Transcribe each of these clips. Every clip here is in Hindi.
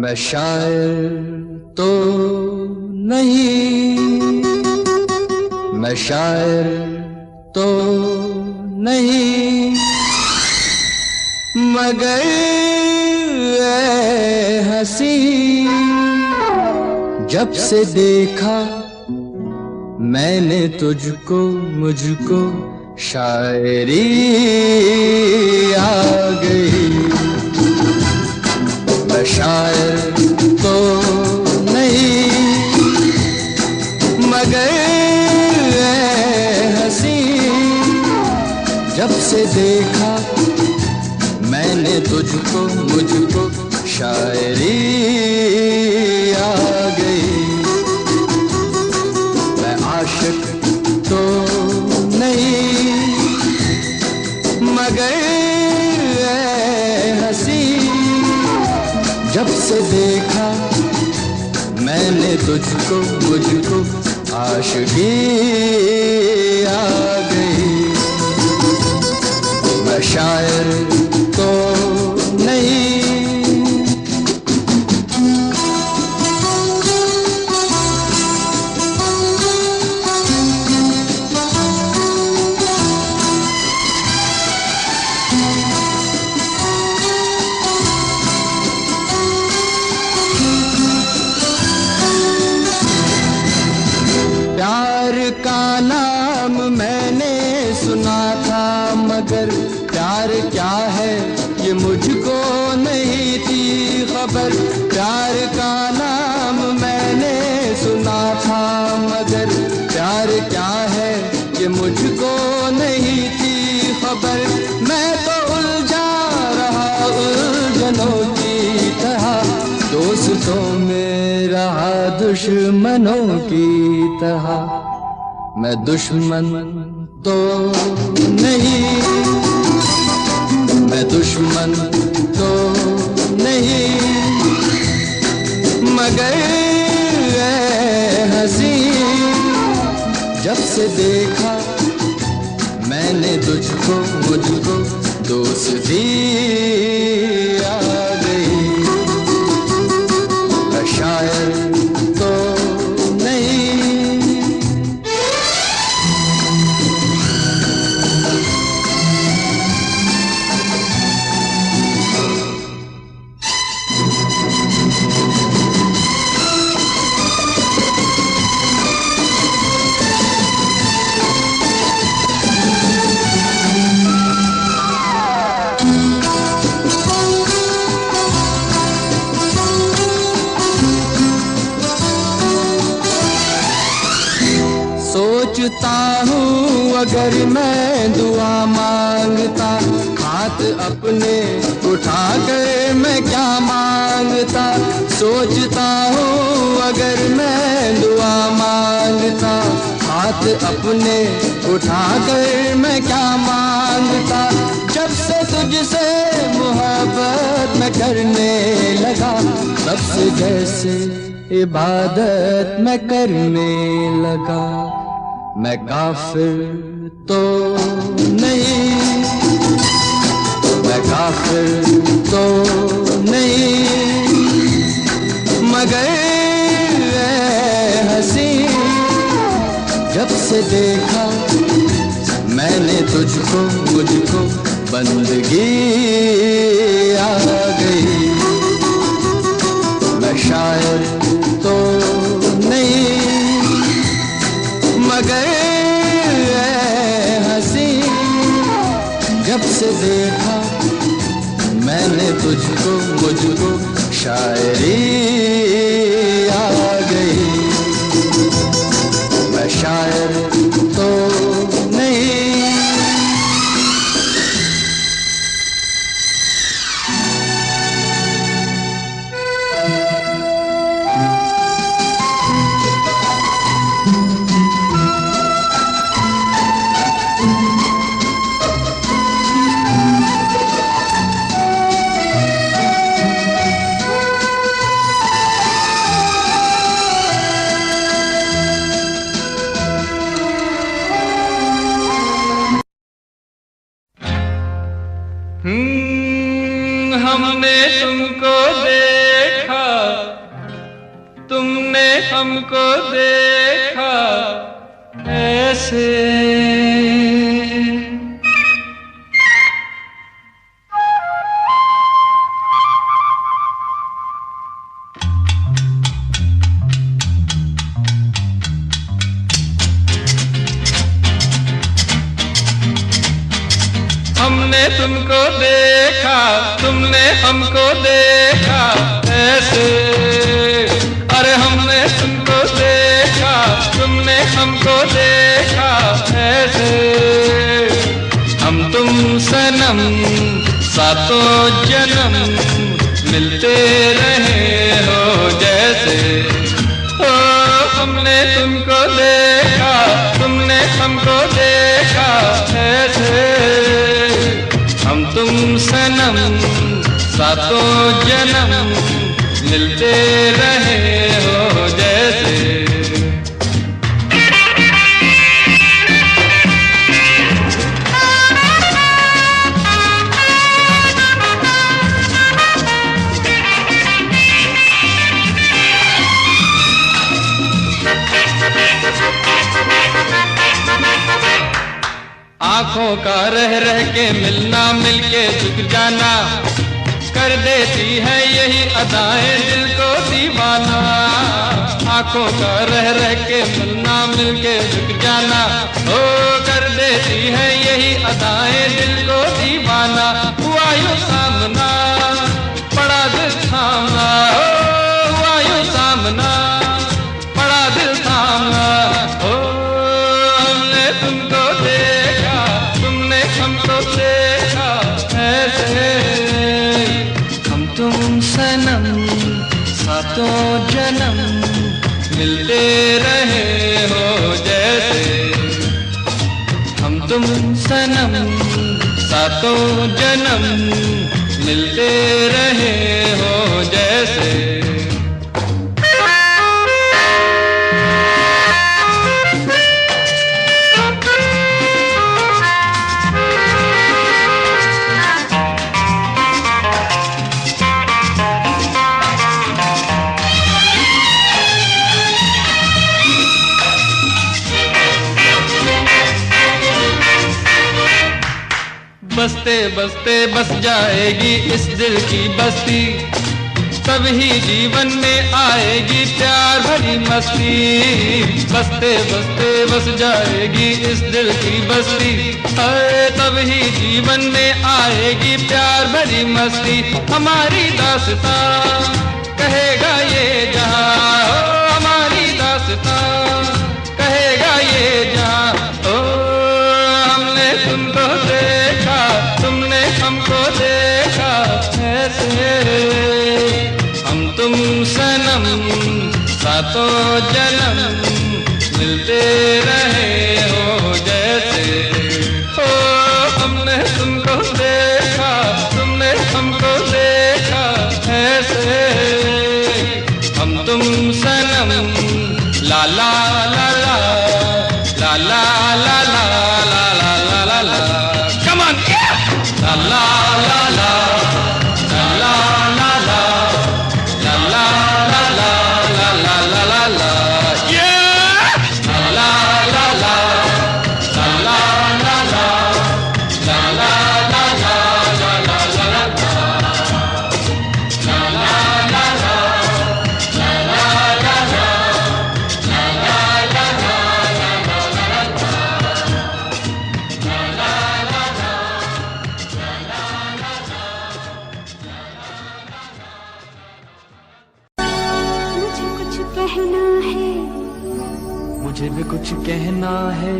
मैं शायर तो नहीं, मैं शायर तो नहीं, मगर ऐ हंसी जब से देखा मैंने तुझको, मुझको शायरी आ गई। मैं शायर तो नहीं, मगर ऐ हंसी जब से देखा मैंने तुझको, मुझको शायरी आ गई। मैं आशिक तो नहीं, मगर ऐ हंसी जब से देखा मैंने तुझको, मुझको आशिकी आ गई। मैं शायर तो नहीं। प्यार का नाम मैंने सुना था, मगर प्यार क्या है ये मुझको नहीं थी खबर। प्यार का नाम मैंने सुना था, मगर प्यार क्या है ये मुझको नहीं थी खबर। मैं तो उलझा रहा उलझनों की तरह, दोस्तों में रहा दुश्मनों की तरह। मैं दुश्मन तो नहीं, मैं दुश्मन तो नहीं, मगर ऐ हंसी जब से देखा मैंने तुझको, मुझको दोस्ती आ गई। मैं शायर तो नहीं। सोचता हूँ अगर मैं दुआ मांगता, हाथ अपने उठा कर मैं क्या मांगता। सोचता हूँ अगर मैं दुआ मांगता, हाथ अपने उठा कर मैं क्या मांगता। जब से तुझसे मोहब्बत मैं करने लगा, तब से जैसे इबादत मैं करने लगा। मैं काफिर तो नहीं, मैं काफिर तो नहीं, मगर ऐ हंसी जब से देखा मैंने तुझको, मुझको बंदगी आ गई। मैं शायर तो नहीं, मगर ऐ हंसी जब से देखा मैंने तुझको, मुझको शायरी आ गई। मैं शायर तो नहीं। हमने तुमको देखा तुमने हमको देखा ऐसे। हमने तुमको देखा, तुमने हमको देखा ऐसे। अरे हमने तुमको देखा, तुमने हमको देखा ऐसे। हम तुम सनम सातों जन्म मिलते रहे हो जैसे। ओ हमने तुमको देखा, तुमने हमको देखा ऐसे। हम तुम सनम सातों जन्म मिलते रहे हो जैसे। आँखों का रह रह के मिलना, मिलके झुक जाना, कर देती है यही अदाएं दिल को दीवाना। आँखों का रह रह के मिलना, मिलके झुक जाना, ओ कर देती है यही अदाएं दिल को दीवाना। हुआ यूं सामना, पड़ा दिल थामना, ओ हुआ यूं सामना, पड़ा दिल थामना। ओ हमने तुमको देखा, तुमने हमको देखा ऐसे। हम तुम सनम सातों जन्म मिलते रहे हो जैसे। हम तुम सनम सातों जन्म मिलते रहे हो जैसे। बसते बसते बस जाएगी इस दिल की बस्ती, तभी जीवन में आएगी प्यार भरी मस्ती। बसते बसते बस जाएगी इस दिल की बस्ती, तभी जीवन में आएगी प्यार भरी मस्ती। हमारी दास्तां कहेगा ये जहां, हमारी दास्तां कहेगा ये जहां। ओ हमने तुमको देखा, तुमने हमको देखा ऐसे। हम तुम सनम सातों जन्म मिलते रहे हो जैसे। ओ हमने तुमको देखा, तुमने हमको देखा ऐसे। हम तुम सनम ला ला ला ला ला ला ला ला ला ला ला ला। Come on, la la la la la la la la la la la la la la la la. Yeah, la la la la la la la la la la la la la la la la. La la la la la la la la la मुझे भी कुछ कहना है,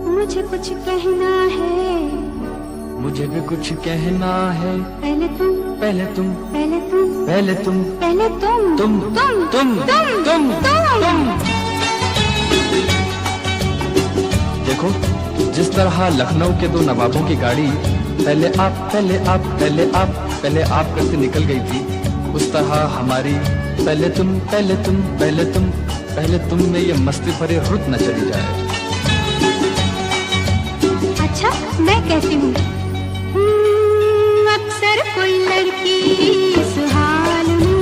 मुझे कुछ कहना है, मुझे भी कुछ कहना है। पहले तुम, पहले तुम, पहले तुम, पहले तुम, पहले तुम, तुम, तुम, तुम, तुम। देखो जिस तरह लखनऊ के दो नवाबों की गाड़ी पहले आप, पहले आप, पहले आप, पहले आप करके निकल गई थी, उस तरह हमारी पहले तुम, पहले तुम, पहले तुम, पहले तुम में ये मस्ती भरी रुत न चली जाए। अच्छा मैं कहती हूँ, अक्सर कोई लड़की इस हाल में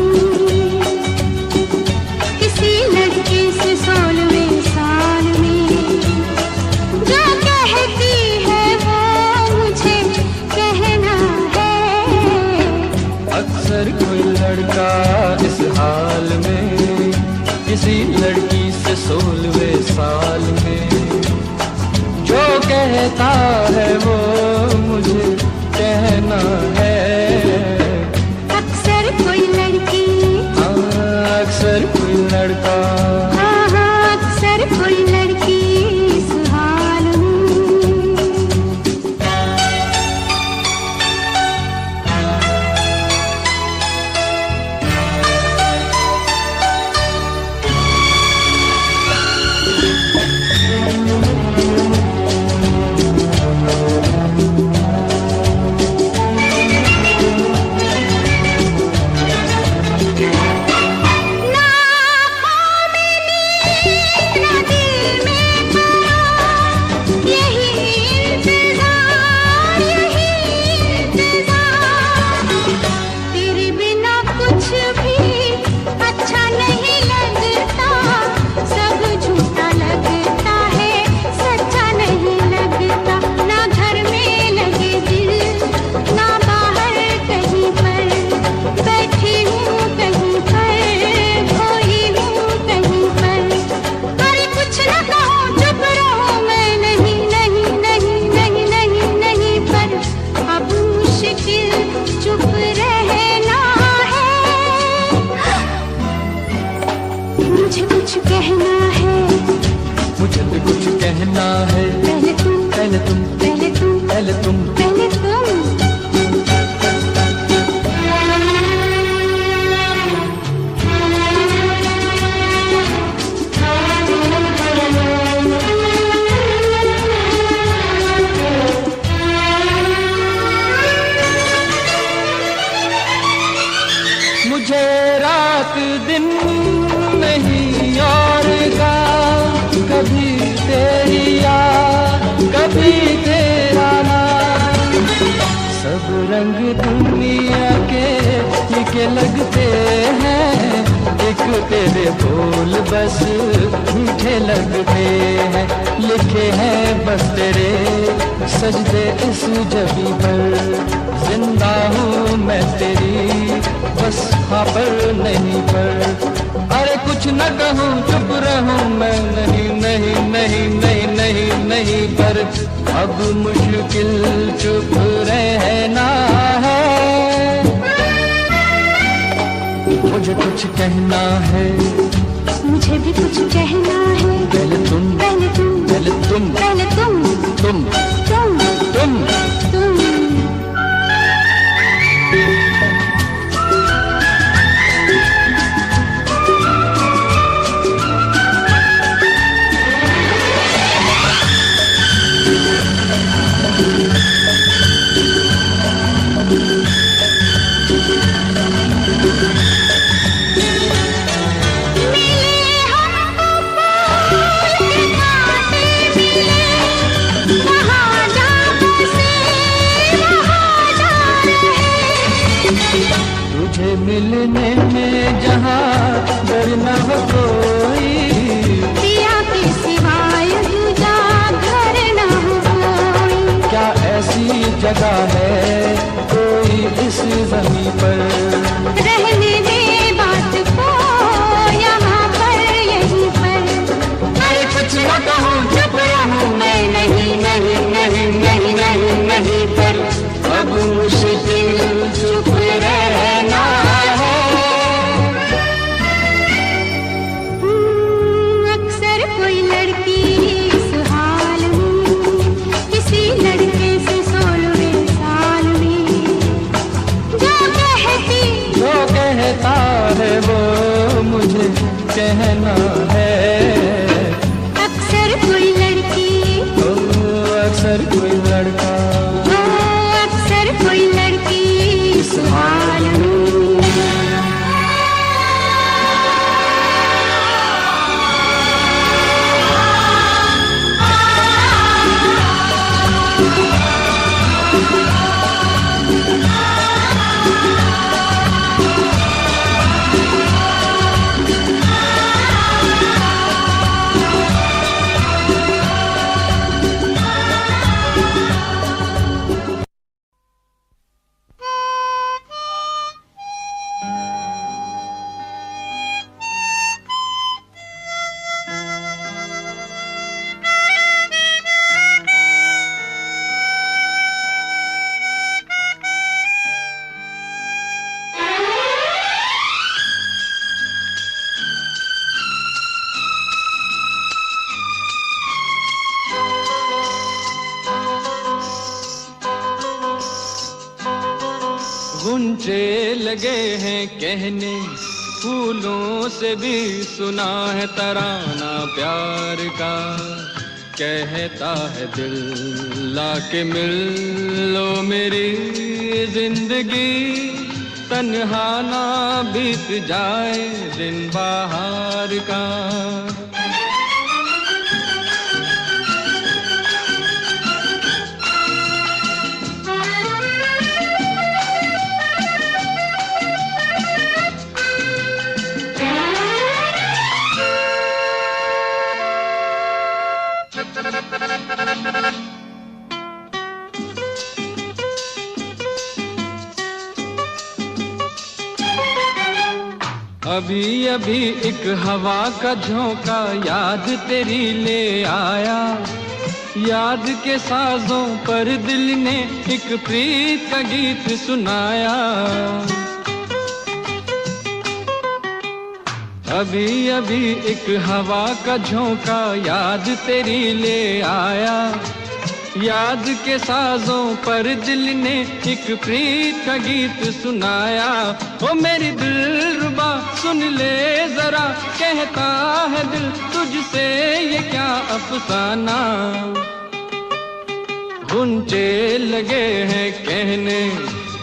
अक्सर कोई लड़का इस हाल में किसी लड़की से 16वें साल में जो कहता है वो मुझे कहना है। अक्सर कोई लड़की, हाँ अक्सर कोई लड़का, हाँ हाँ अक्सर कोई लड़की इस हाल में। मुझे कुछ कहना है, मुझे भी कुछ कहना है। पहले तुम, पहले तुम, पहले तुम, पहले तुम, पहले तुम। मुझे रात दिन नहीं और का, कभी तेरी याद कभी तेरा नाम। सब रंग दुनिया के फीके लगते हैं, एक तेरे बोल बस मीठे लगते हैं। लिखे हैं बस तेरे सजदे इस जबी पर, जिंदा हूँ मैं तेरी बस हाँ पर नहीं पर। अरे कुछ न कहूँ चुप रहूँ मैं, नहीं नहीं नहीं नहीं नहीं नहीं पर अब मुश्किल चुप रहना है। मुझे कुछ कहना है, मुझे भी कुछ कहना है। पहले तुम, पहले तुम, पहले तुम, पहले तुम, तुम, तुम, तुम। तुम। तुझे मिलने में जहाँ डर न हो कोई, पिया के सिवाय दूजा घर न हो कोई। क्या ऐसी जगह है कोई इस ज़मीं पर, रहने दे बात को यहाँ पर यहीं पर। अरे कुछ न कहूँ चुप रहूँ मैं, नहीं नहीं नहीं नहीं नहीं नहीं पर अब मुश्किल चुप रहना है। अक्सर कोई लड़की इस हाल में किसी लड़के से 16वें साल में जो कहता है वो मुझे कहना है। अक्सर कोई लड़की, ओ अक्सर कोई लड़का, ओ अक्सर कोई लड़की इस हाल में। लगे हैं कहने, फूलों से भी सुना है तराना प्यार का। कहता है दिल लाके मिल लो मेरी जिंदगी, तन्हा ना बीत जाए दिन बाहर का। अभी अभी एक हवा का झोंका याद तेरी ले आया, याद के साजों पर दिल ने एक प्रीत का गीत सुनाया। अभी अभी एक हवा का झोंका याद तेरी ले आया, याद के साजों पर दिल ने एक प्रीत का गीत सुनाया। ओ मेरी दिलरुबा सुन ले जरा, कहता है दिल तुझसे ये क्या अफसाना। गुंचे लगे हैं कहने,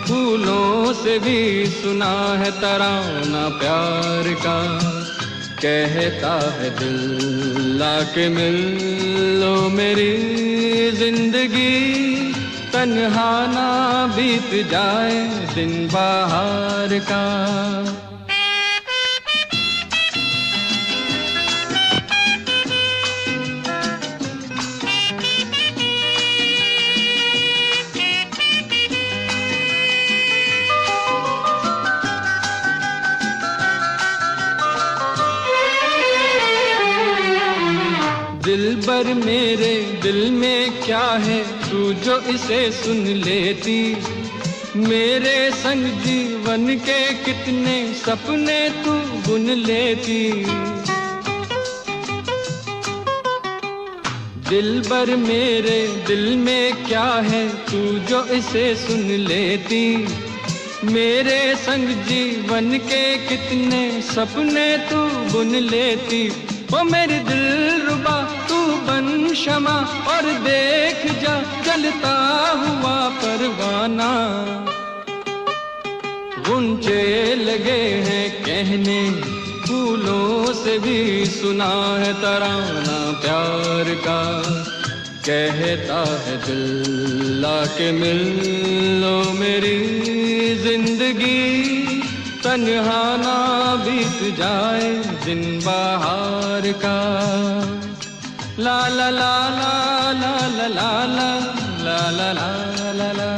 फूलों से भी सुना है तराना प्यार का। कहता है दिल लाके मिल लो मेरी जिंदगी, तन्हा ना बीत जाए दिन बाहर का। दिलबर मेरे दिल में क्या है तू जो इसे सुन लेती, मेरे संग जीवन के कितने सपने तू बुन लेती। दिलबर मेरे दिल में क्या है तू जो इसे सुन लेती, मेरे संग जीवन के कितने सपने तू बुन लेती। ओ मेरी दिलरुबा तू बन शमा और देख जा जलता हुआ परवाना। गुंचे लगे हैं कहने, फूलों से भी सुना है तराना प्यार का। कहता है दिल लाके मिल लो मेरी जिंदगी, तन्हा ना बीत जाए दिन बाहर का। ला ला ला ला ला ला ला ला ला ला ला ला।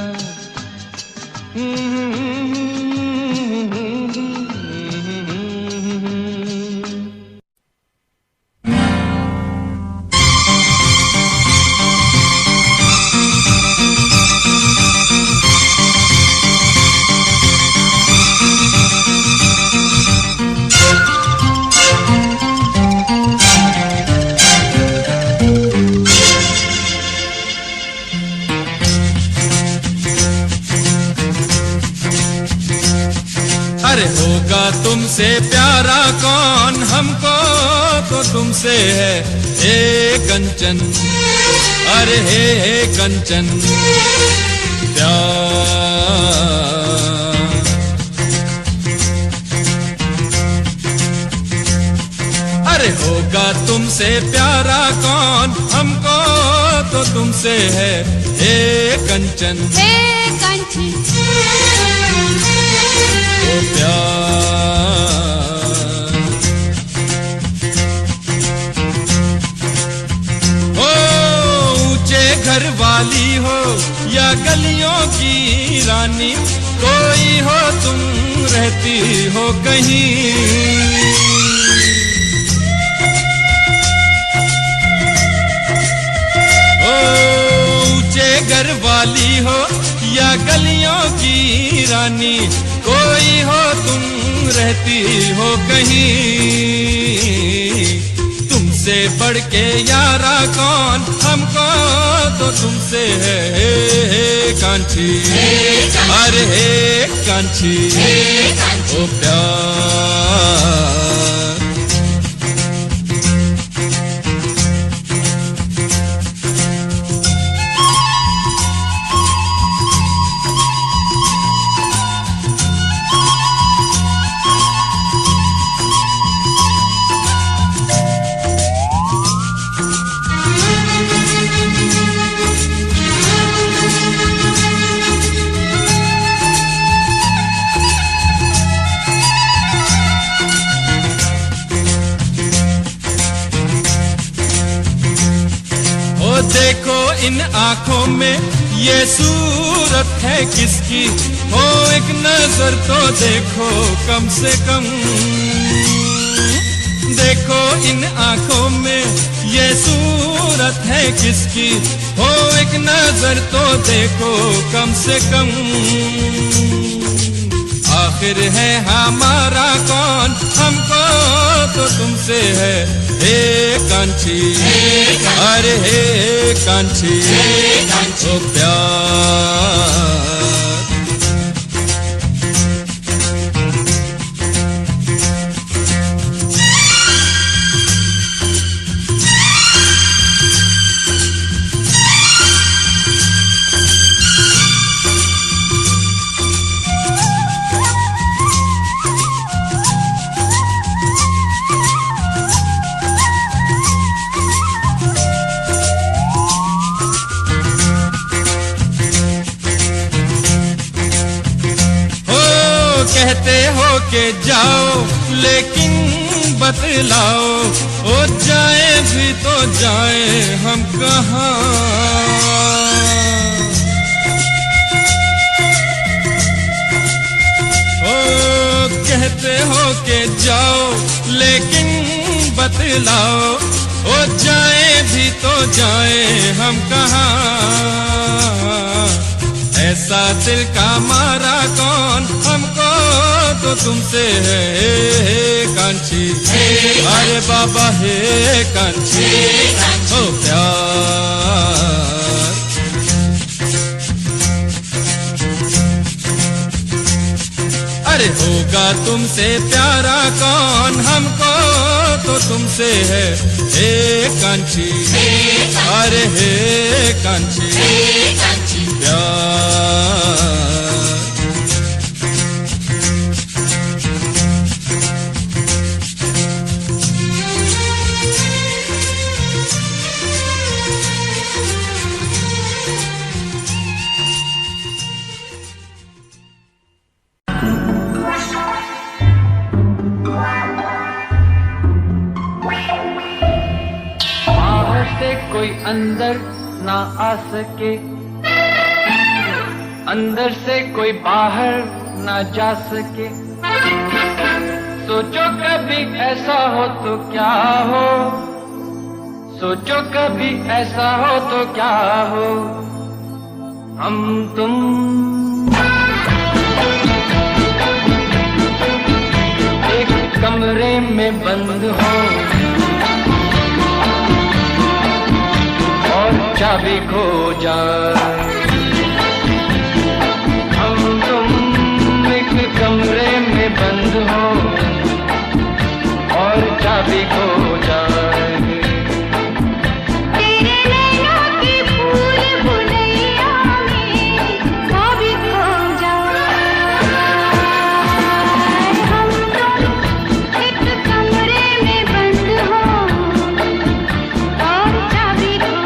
अरे होगा तुमसे प्यारा कौन, हमको तो तुमसे है हे कंचन। अरे हे कंचन प्यार। अरे होगा तुमसे प्यारा कौन, हमको तो तुमसे है हे कंचन। हे कंचन प्यार। हो ऊंचे घर वाली हो या गलियों की रानी, कोई हो तुम रहती हो कहीं। हो ऊंचे घर वाली हो या गलियों की रानी, कोई हो तुम रहती हो कहीं। तुमसे तुमसे बढ़ के यारा कौन, हमको तो तुमसे है कांची, अरे हे कांची, ओ प्यार। देखो इन आँखों में ये सूरत है किसकी, हो एक नजर तो देखो कम से कम। देखो इन आँखों में ये सूरत है किसकी, हो एक नजर तो देखो कम से कम। आखिर है हमारा कौन, हमको तो तुमसे है हे कांची, अरे हे कांची, ओ प्यार। कहते हो के जाओ लेकिन बतलाओ, ओ जाए भी तो जाए हम कहाँ। ओ कहते हो के जाओ लेकिन बतलाओ, ओ जाए भी तो जाए हम कहाँ। ऐसा दिल का मारा कौन, हमको तो तुमसे है कांची, अरे बाबा हे कांची, ओ प्यार। अरे होगा तुमसे प्यारा कौन, हमको तो तुमसे है हे कांची, अरे हे कांची, प्यार। कोई अंदर ना आ सके, अंदर से कोई बाहर ना जा सके। सोचो कभी ऐसा हो तो क्या हो, सोचो कभी ऐसा हो तो क्या हो। हम तुम एक कमरे में बंद हो और चाबी खो जाए। हम तुम एक कमरे में बंद हो और चाबी खो जाए। तेरे नैनों की फूल बुलैया में चाबी खो जाए। हम तुम एक कमरे में बंद हो और चाबी खो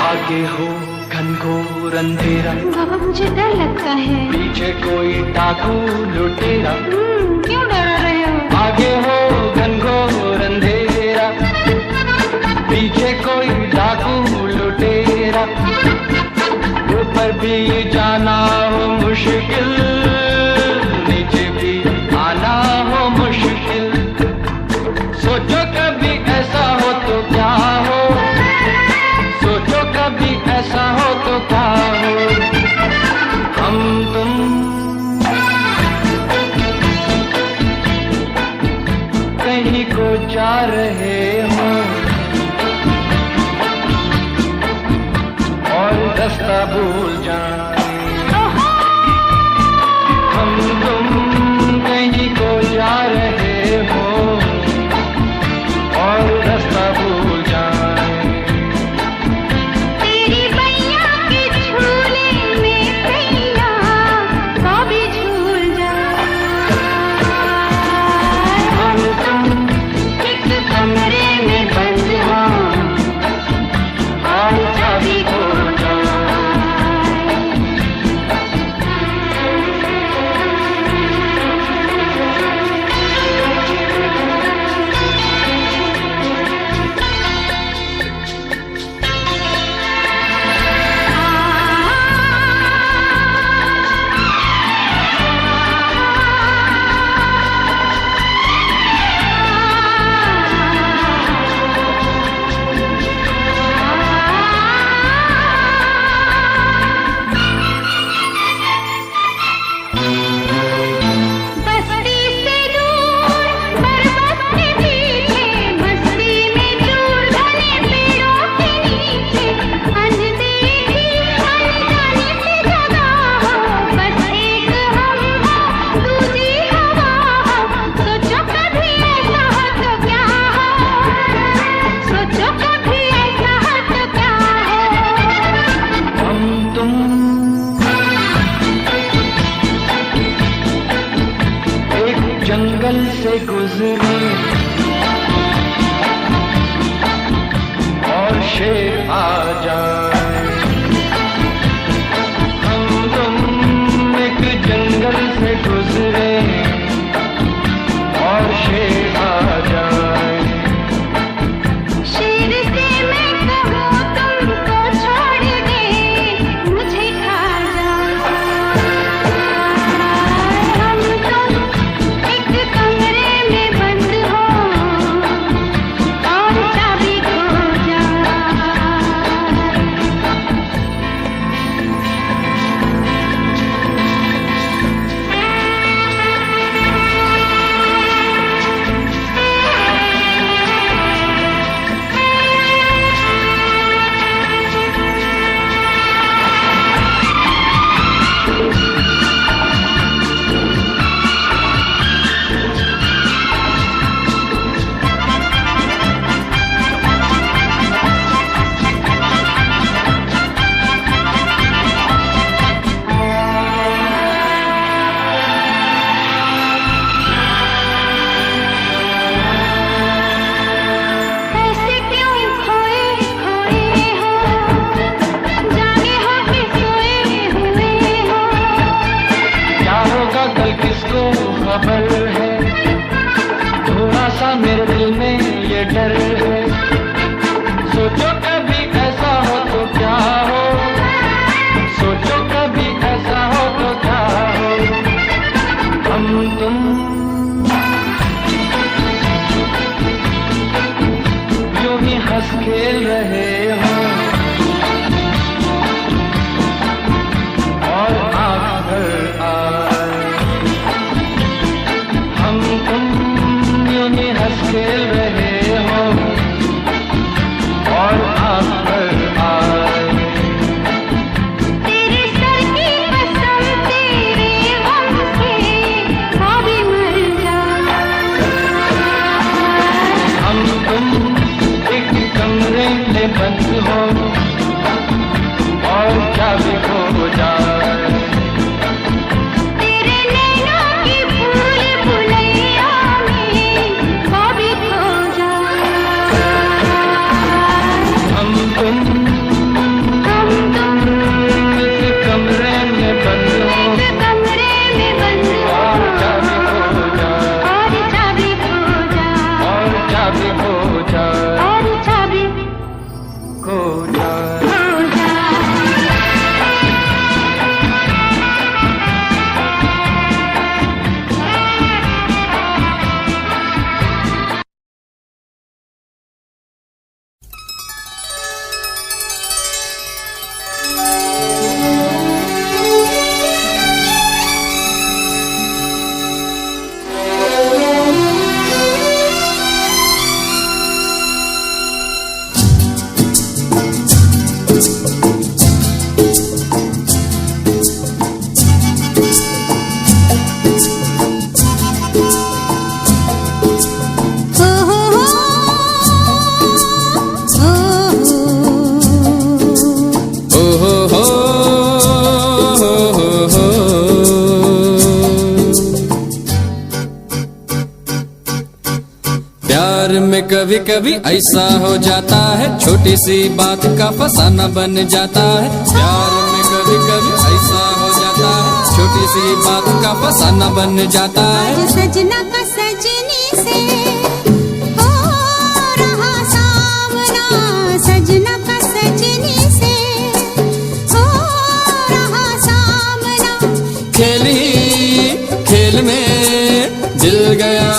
आगे हो घनघोर अंधेरा, बाबा मुझे डर लगता है। पीछे कोई डाकू लुटेरा। क्यों डर रहे हो? आगे हो घनघोर अंधेरा, पीछे कोई डाकू लुटेरा। भी जाना हो मुश्किल, नीचे भी आना हो मुश्किल। सोचो कभी ऐसा हो तो क्या हो, सोचो कभी ऐसा हो तो क्या हो। हम तुम कहीं को जा रहे हो और रास्ता भूल जाए। हम तुम कहीं को जा रहे हो और रास्ता भूल जाए। तेरी बैया के झूले में कैया कभी झूल जाए। हम तुम एक कमरे में बंद हो और चाबी खो जाए। बस्ती से दूर पर्वत के पीछे, मस्ती में चूर घने पेड़ों के नीचे, अनदेखी अनजानी सी जगह हो, बस एक हम हो दूजी हवा हो। सोचो कभी ऐसा हो तो क्या हो, सोचो कभी ऐसा हो तो क्या हो। हम तुम एक जंगल से गुजरे और शेर आ जाए। हम तुम एक जंगल से गुजरे और शेर आ जाए। शेर से मैं कहूँ तुमको छोड़ दे, मुझे खा जाए। हम तुम एक कमरे में बंद हो और चाबी खो जाए। ऐसे क्यों खोए खोए हो, जागे हो कि सोए हुए हो। क्या होगा कल किसको खबर है, थोड़ा सा मेरे दिल में ये डर है। सोचो कभी ऐसा हो तो क्या हो, सोचो कभी ऐसा हो तो क्या हो। हम तुम यूं ही हंस खेल रहे हो और आँख भर आए। हम तुम यूं ही हंस खेल रहे हो और आँख भर आए। तेरे सर की कसम तेरे गम से वो भी मर जाए। हम तुम एक कमरे में बंद हो और चाबी खो जाए। तेरे नैनों की भूल भुलैया में वो भी खो जाए। हम तुम एक कमरे में बंद हो एक कमरे में बंद हो और चाबी खो जाए, और चाबी खो जाए, और चाबी खो जाए, और चाबी खो जाए। खो जाए। प्यार में कभी कभी ऐसा हो जाता है, छोटी सी बात का फसाना बन जाता है। प्यार में कभी कभी ऐसा हो जाता है, छोटी सी बात का फसाना बन जाता है। आज सजना का सजनी से हो रहा सामना, सजना का सजनी से हो रहा सामना। खेली खेल में दिल गया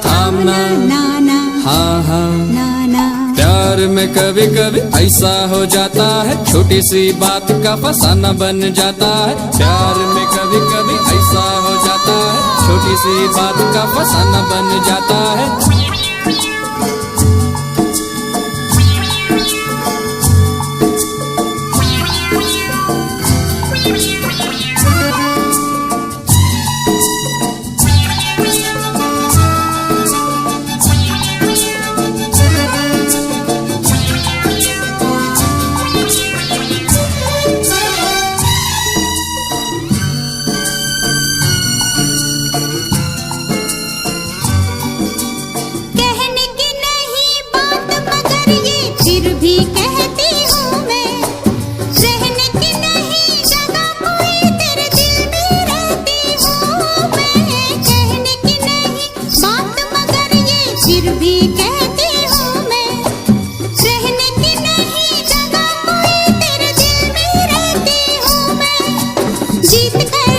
थामना, नाना हाँ हाँ। नाना प्यार में कभी कभी ऐसा हो जाता है, छोटी सी बात का फसाना बन जाता है। प्यार में कभी कभी ऐसा हो जाता है, छोटी सी बात का फसाना बन जाता है। कहने की नहीं बात मगर ये फिर भी कहती हूँ मैं, रहने की नहीं जगह कोई तेरे दिल में रहती हूँ मैं। कहने की नहीं बात मगर ये फिर भी कहती हूँ मैं, रहने की नहीं जगह कोई तेरे दिल में रहती हूँ मैं। जीत कर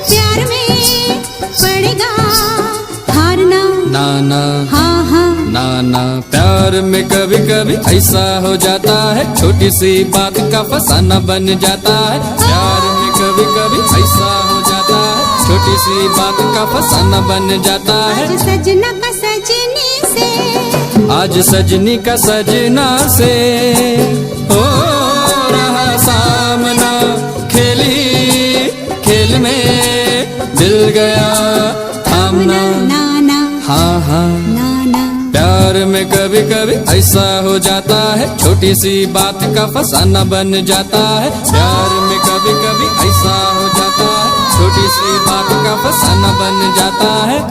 प्यार में पड़ेगा हारना, नाना हाँ हाँ। नाना प्यार में कभी कभी ऐसा हो जाता है, छोटी सी बात का फसाना बन जाता है। प्यार में कभी कभी ऐसा हो जाता है, छोटी सी बात का फसाना बन जाता है। आज सजना का सजनी से, आज सजनी का सजना से हो रहा सामना। खेली खेल में दिल गया थामना, नाना हाँ हाँ। नाना प्यार में कभी कभी ऐसा हो जाता है, छोटी सी बात का फसाना बन जाता है। प्यार में कभी कभी ऐसा हो जाता है, छोटी सी बात का फसाना बन जाता है।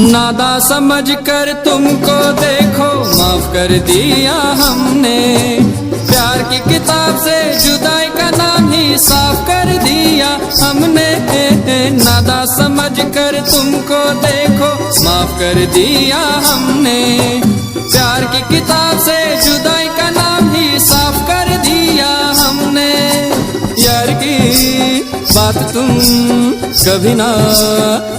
नादा समझ कर तुमको देखो माफ कर दिया हमने, प्यार की किताब से जुदाई का नाम ही साफ कर दिया हमने। नादा समझ कर तुमको देखो माफ कर दिया हमने, प्यार की किताब से जुदाई का नाम ही साफ कर दिया हमने। यार की बात तुम कभी ना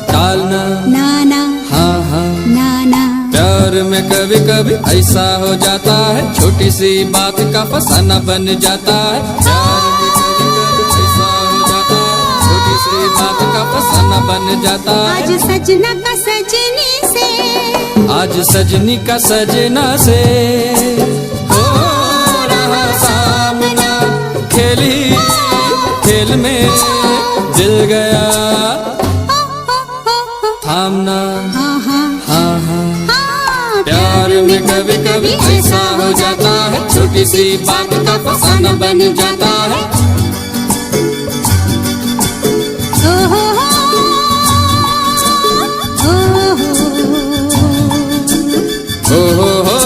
टालना, नाना हाँ हाँ। नाना प्यार में कभी कभी ऐसा हो जाता है, छोटी सी बात का फसाना बन जाता है। प्यार में कभी कभी ऐसा हो जाता है, छोटी सी बात का फसाना बन जाता है। आज सजना का सजनी से, आज सजनी का सजना से हो रहा सामना। खेली खेल में दिल गया थामना, हाँ हाँ हाँ हाँ। हाँ। प्यार में कभी कभी ऐसा हो जाता है, छोटी सी बात का फसाना बन जाता है। ओ हो हो, ओ हो हो। ओ हो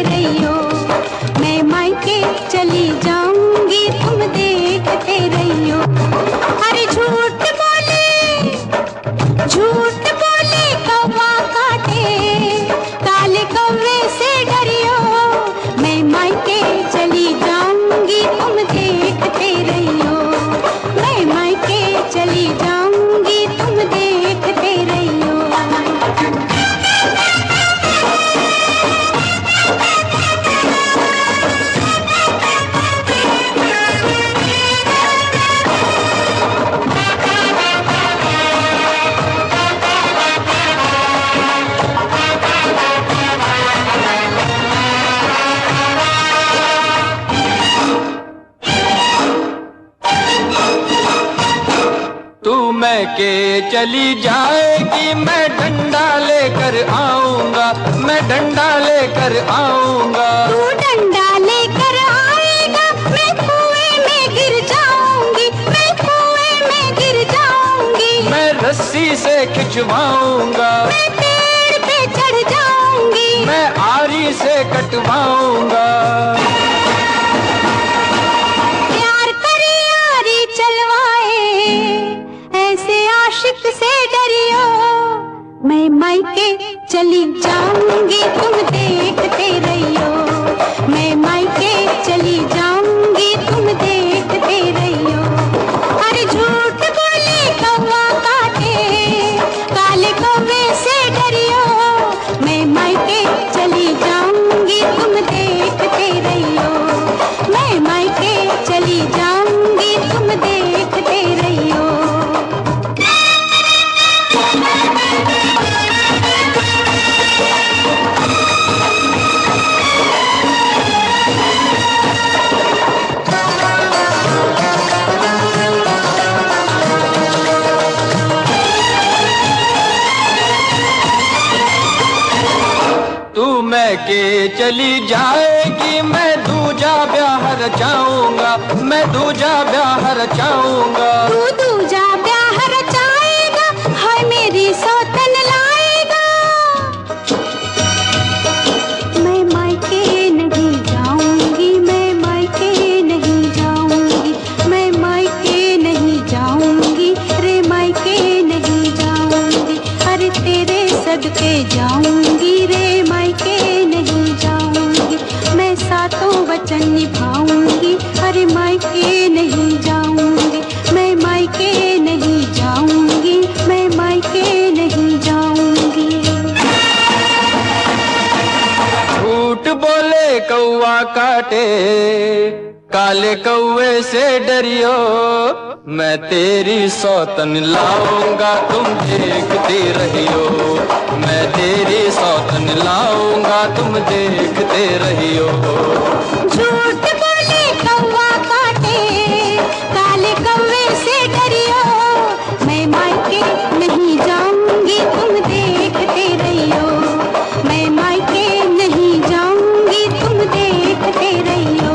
रहियो। मैं मायके चली जाऊंगी तुम देखते रहियो। अरे झूठ बोले कौवा काटे, काले कौवे से डरियो। मैं मायके चली जाऊंगी तुम देखते रहियो। मैं मायके चली जाऊंगी तुम देखते रहियो। के चली जाएगी मैं डंडा लेकर आऊंगा, मैं डंडा लेकर आऊंगा। तू डंडा लेकर आएगा, मैं कुएं में गिर जाऊंगी, मैं कुएं में गिर जाऊंगी। मैं रस्सी से खिंचवाऊंगा, मैं पेड़ पे चढ़ जाऊंगी, मैं आरी से कटवाऊंगा। आशिक से डरियो। मैं मायके चली जाऊंगी तुम देखते रहियो। मैं मायके चली जाऊंगी तुम देखते रहियो। अरे झूठ बोले कौवा काटे, काले कौवे से डरियो। मैं मायके चली जाऊंगी तुम देखते रहियो। मैं मायके चली जाऊंगी तुम देखते रहियो। के चली जाएगी मैं दूजा ब्याह रचाऊंगा, मैं दूजा ब्याह रचाऊंगा। तू दूजा ब्याह रचाएगा, हाय मेरी सौतन लाएगा। मैं मायके नहीं जाऊंगी, मैं मायके नहीं जाऊंगी, मैं मायके नहीं जाऊंगी रे, मायके नहीं जाऊंगी। अरे तेरे सदके जाऊंगी रे, मायके नहीं जाऊंगी। मैं सातों वचन निभाऊंगी, अरे मायके नहीं जाऊंगी। मैं मायके नहीं जाऊंगी, मैं मायके नहीं जाऊंगी। झूठ बोले कौवा काटे, काले कौवे से डरियो। मैं तेरी सौतन लाऊंगा तुम देखते रहियो। मैं तेरी सौतन लाऊंगा तुम देखते रहियो। झूठ बोले कौवा काटे, काले कौवे से डरियो। मैं मायके नहीं जाऊंगी तुम देखते रहियो। मैं मायके नहीं जाऊंगी तुम देखते रहियो।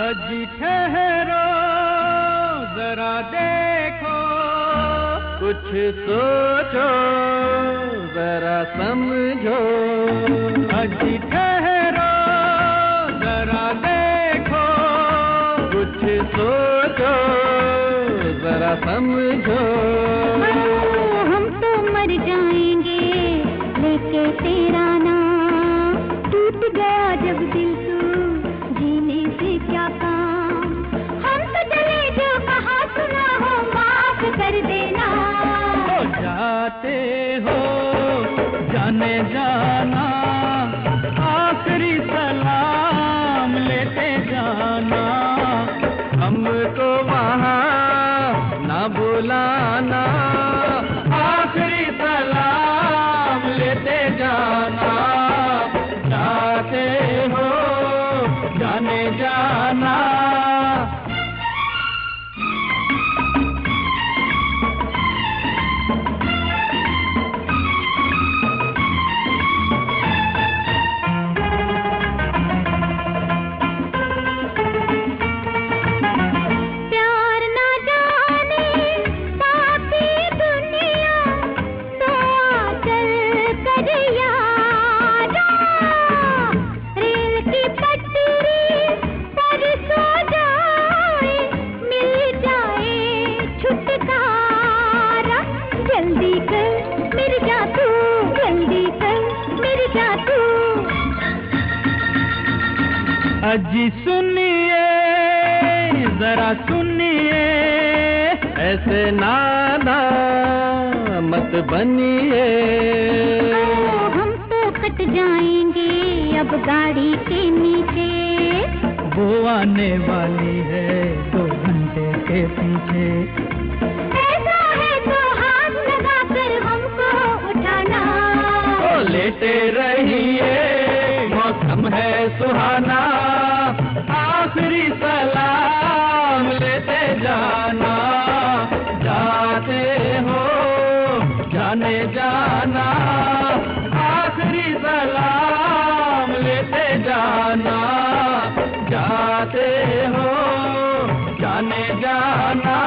अजी ठहरो जरा देखो, कुछ सोचो जरा समझो। अजी ठहरो जरा देखो, कुछ सोचो जरा समझो। हम तो मर जाएंगे लेके तेरा नाम। टूट गया जब दिल तू जीने से क्या काम। हम तो चले जो कहा सुना हो माफ कर देना। तो जाते हो जाने जाना, आखिरी सलाम लेते जाना। हमको वहाँ ना बुलाना, आखिरी सलाम लेते जाना। जाते हो जाने जाना। अजी सुनिए जरा सुनिए, ऐसे नाना मत बनिए। हम तो कट जाएंगे अब गाड़ी के नीचे, वो आने वाली है 2 घंटे के पीछे। ऐसा है तो हाथ लगा कर हमको उठाना। ओ लेटे रहिए मौसम है सुहाना, आखिरी सलाम लेते जाना। जाते हो जाने जाना, आखिरी सलाम लेते जाना। जाते हो जाने जाना।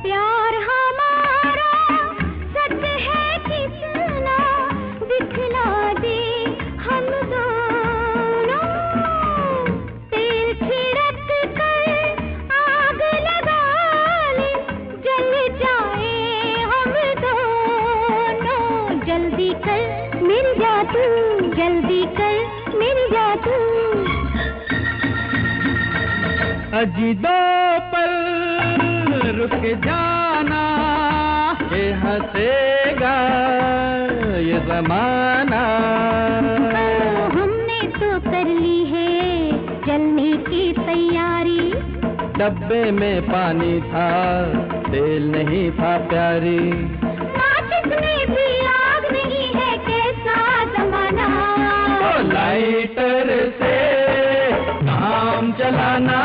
प्यार हमारा सच है कितना दिखला दे हम दोनों, तेल छिड़क कर आग लगा ले, जल जाए हम दोनों। जल्दी कर मिल जा तू, जल्दी कर मिल जा तू। अजी 2 पल रुक जाना, ये हंसेगा ये जमाना। हमने तो कर ली है जलने की तैयारी, डब्बे में पानी था तेल नहीं था प्यारी। माचिस में भी आग नहीं है, कैसा जमाना। तो लाइटर से काम चलाना,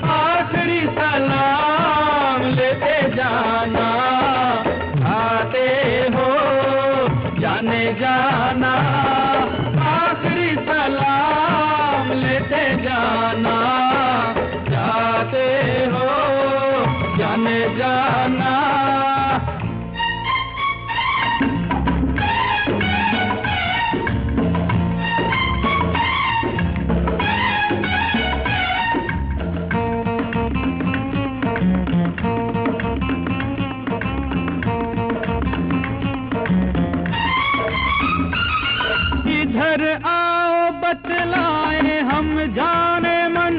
आखिरी सलाम लेते जाना। आते हो जाने जाना, आखिरी सलाम लेते जाना। जाते हो जाने जाना। इधर आओ बतलाए हम जाने मन,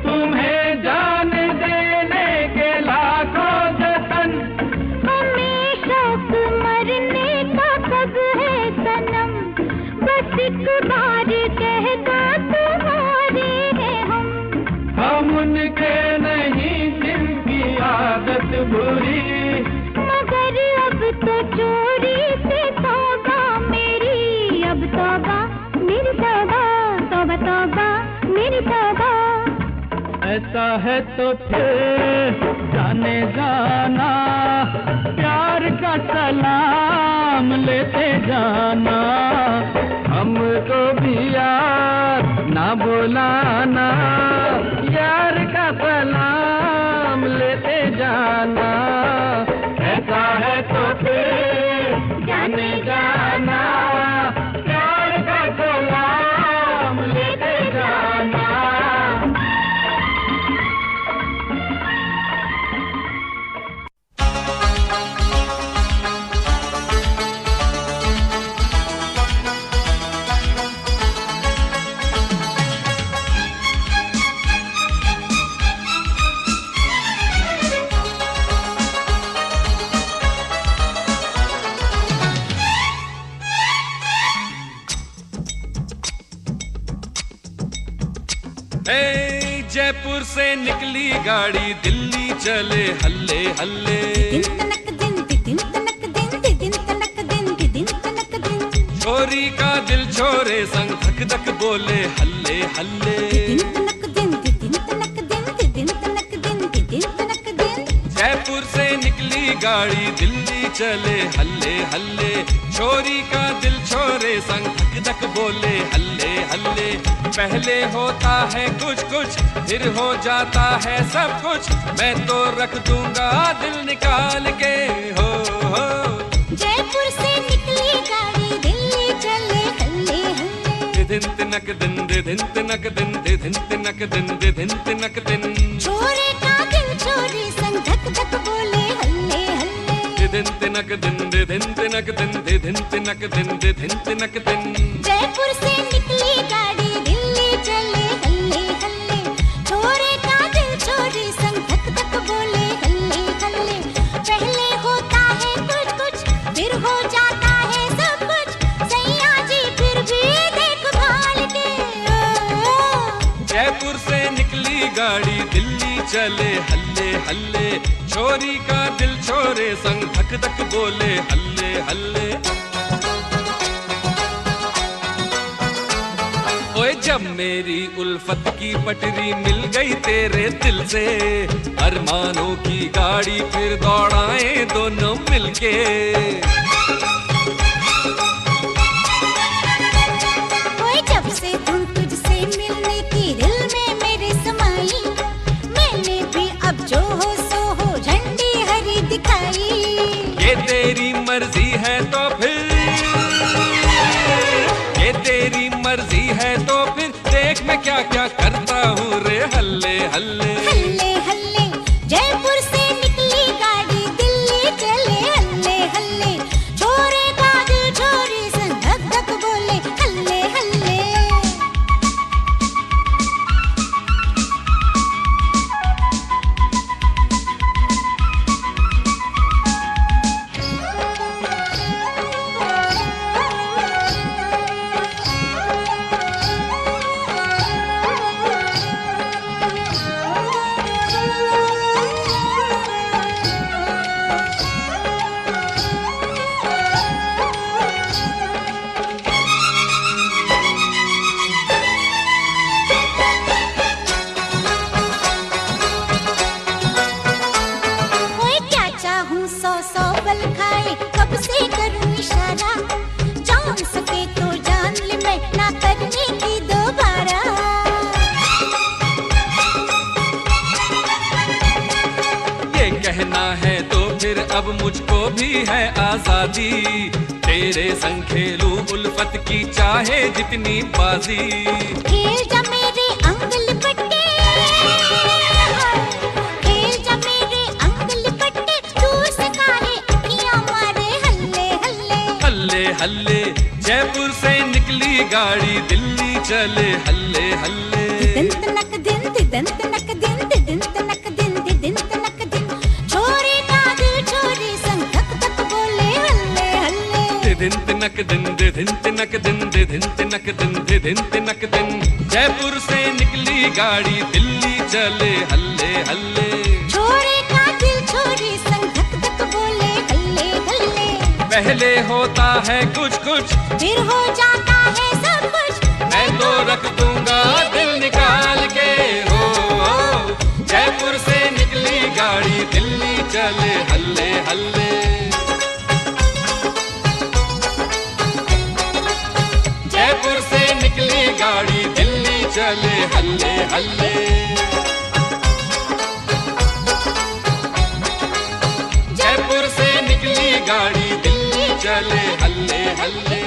तुम्हें जान देने के लाखों जतन। हमें शौक मरने का कब है सनम, बस एक बार कह दो तुम्हारे हैं हम उनके नहीं जिनकी आदत बुरी, मगर अब तो चोरी से तौबा मेरी। अब तौबा मेरी तौबा, तौबा तौबा मेरी तौबा। ऐसा है तो फिर जाने जाना, प्यार का सलाम लेते जाना। हमको भी यार ना बुलाना, यार का सलाम लेते जाना। ऐसा है तो फिर जाने जाना, प्यार का सलाम लेते जाना। जयपुर से निकली गाड़ी दिल्ली चले हल्ले हल्ले, छोरी का दिल छोरे संग धक धक बोले हल्ले हल्ले। जयपुर से निकली गाड़ी दिल्ली चले हल्ले हल्ले, छोरी का दिल छोरे संग धक धक बोले हल्ले हल्ले। पहले होता है कुछ कुछ फिर हो जाता है सब कुछ, मैं तो रख दूंगा दिल निकाल के हो। जयपुर से निकली गाड़ी दिल्ली चले हल्ले हल्ले, दिन तिनक दिन दे दिन तिनक दिन दे दिन तिनक दिन दे दिन तिनक दिन छोरे का दिल छोरी संग धक धक बोले हल्ले हल्ले दे दिन तिनक दिन दे दिन तिनक दिन दे दिन तिनक दिन दे दिन तिनक दिन जयपुर से निकली गाड़ी दिल्ली चले हल्ले हल्ले छोरे का दिल छोरी संग धक धक बोले हल्ले हल्ले पहले होता है कुछ कुछ फिर हो जाता है सब कुछ सैया जी फिर भी देखभाल के जयपुर से निकली गाड़ी दिल्ली चले हल्ले हल्ले छोरी का दिल छोरे संग धक धक बोले हल्ले हल्ले ओए जब मेरी उल्फत की पटरी मिल गई तेरे दिल से अरमानों की गाड़ी फिर दौड़ाए दोनों मिलके ओए जब से तुम तुझसे मिलने की दिल में मेरे समाई मैंने भी अब जो हो सो हो झंडी हरी दिखाई ये तेरी मर्जी है तो फिर ये तेरी मर्जी है तो फिर देख मैं क्या क्या करता हूँ रे हल्ले हल्ले हल्ले हल्ले जयपुर से निकली गाड़ी दिल्ली चले हल्ले हल्ले छोरे का दिल छोरी से धक धक बोले हल्ले हल्ले ओए क्या चाहूं सौ सौ बल खाए कब से करूं इशारा जान सके तो जान ले मैं ना करने की दोबारा ये कहना है तो फिर अब मुझको भी है आजादी तेरे संग खेलूं उल्फत की चाहे जितनी बाजी खेल जा मेरे अंग लिपटे खेल जा मेरे अंग लिपटे दूर से काहे अखियां मारे हल्ले हल्ले हल्ले हल्ले जयपुर से निकली गाड़ी दिल्ली चले हल्ले हल्ले दिन तनक दिन दिन तनक दिन दिन तनक दिन दिन तनक दिन छोरे का दिल छोरी संग धक धक बोले हल्ले हल्ले दे दिन तिनक दिन दे दिन तिनक दिन दे दिन तिनक दिन दे दिन तिनक दिन जयपुर से निकली गाड़ी दिल्ली चले हल्ले हल्ले छोरे का दिल छोरी संग धक धक बोले हल्ले हल्ले पहले होता है कुछ कुछ फिर हो जाता है सब कुछ मैं तो रख दूंगा दिल निकाल के हो जयपुर से निकली गाड़ी दिल्ली चले हल्ले हल्ले जयपुर से निकली गाड़ी दिल्ली चले हल्ले हल्ले जयपुर से निकली गाड़ी दिल्ली चले हल्ले हल्ले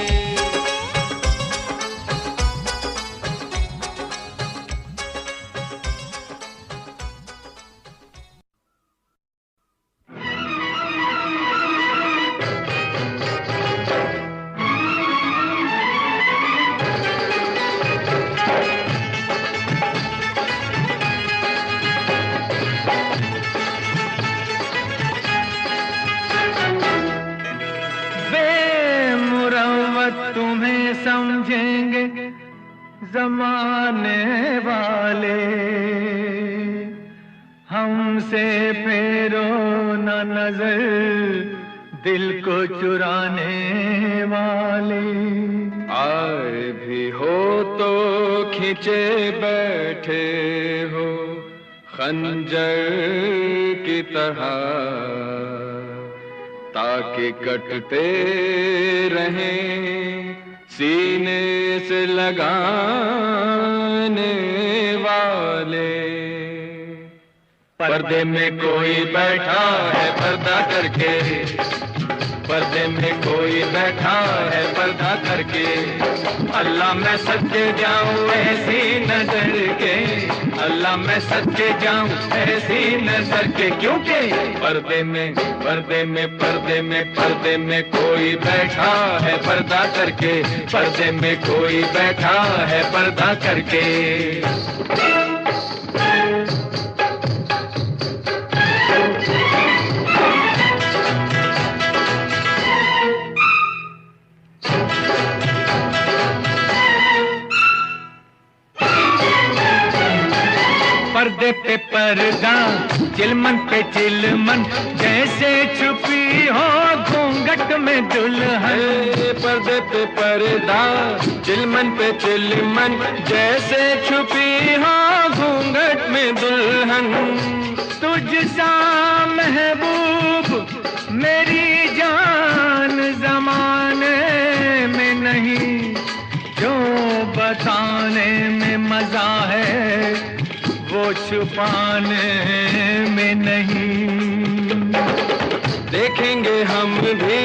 तुम्हें समझेंगे जमाने वाले हमसे फेरो न नजर दिल को चुराने वाले आए भी हो तो खींचे बैठे हो खंजर की तरह ताकि कटते रहें सीने से लगाने वाले पर्दे में कोई बैठा है पर्दा करके पर्दे में कोई बैठा है पर्दा करके। अल्लाह मैं सदके जाऊं ऐसी नजर के, अल्लाह मैं सदके जाऊं ऐसी नजर के, क्योंकि पर्दे में पर्दे में पर्दे में पर्दे में कोई बैठा है पर्दा करके, पर्दे में कोई बैठा है पर्दा करके। पर्दे पे पर्दा चिलमन पे चिलमन, जैसे छुपी हो घूंघट में दुल्हन। पर्दे पे पर्दा चिलमन पे चिलमन, जैसे छुपी हो घूंघट में दुल्हन। तुझसा महबूब मेरी जान जमाने में नहीं, जो बताने में मजा है वो छुपाने में नहीं। देखेंगे हम भी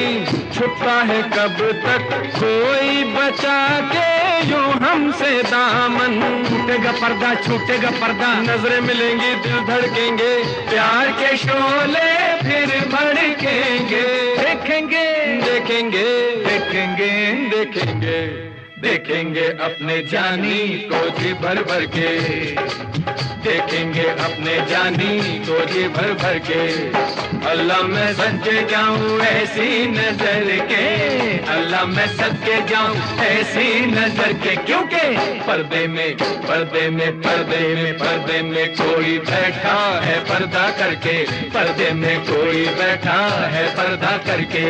छुपा है कब तक कोई बचा के यूं हमसे दामन। छूटेगा पर्दा छूटेगा पर्दा, नजरें मिलेंगी दिल धड़केंगे, प्यार के शोले फिर भड़केंगे। देखेंगे देखेंगे देखेंगे देखेंगे देखेंगे अपने जानी को जी भर भर के, देखेंगे अपने जानी को जी भर भर के। अल्लाह मैं सदके जाऊं ऐसी नजर के, अल्लाह मैं सदके जाऊं ऐसी नजर के, क्योंकि पर्दे में पर्दे में पर्दे में पर्दे में कोई बैठा है पर्दा करके, पर्दे में कोई बैठा है पर्दा करके।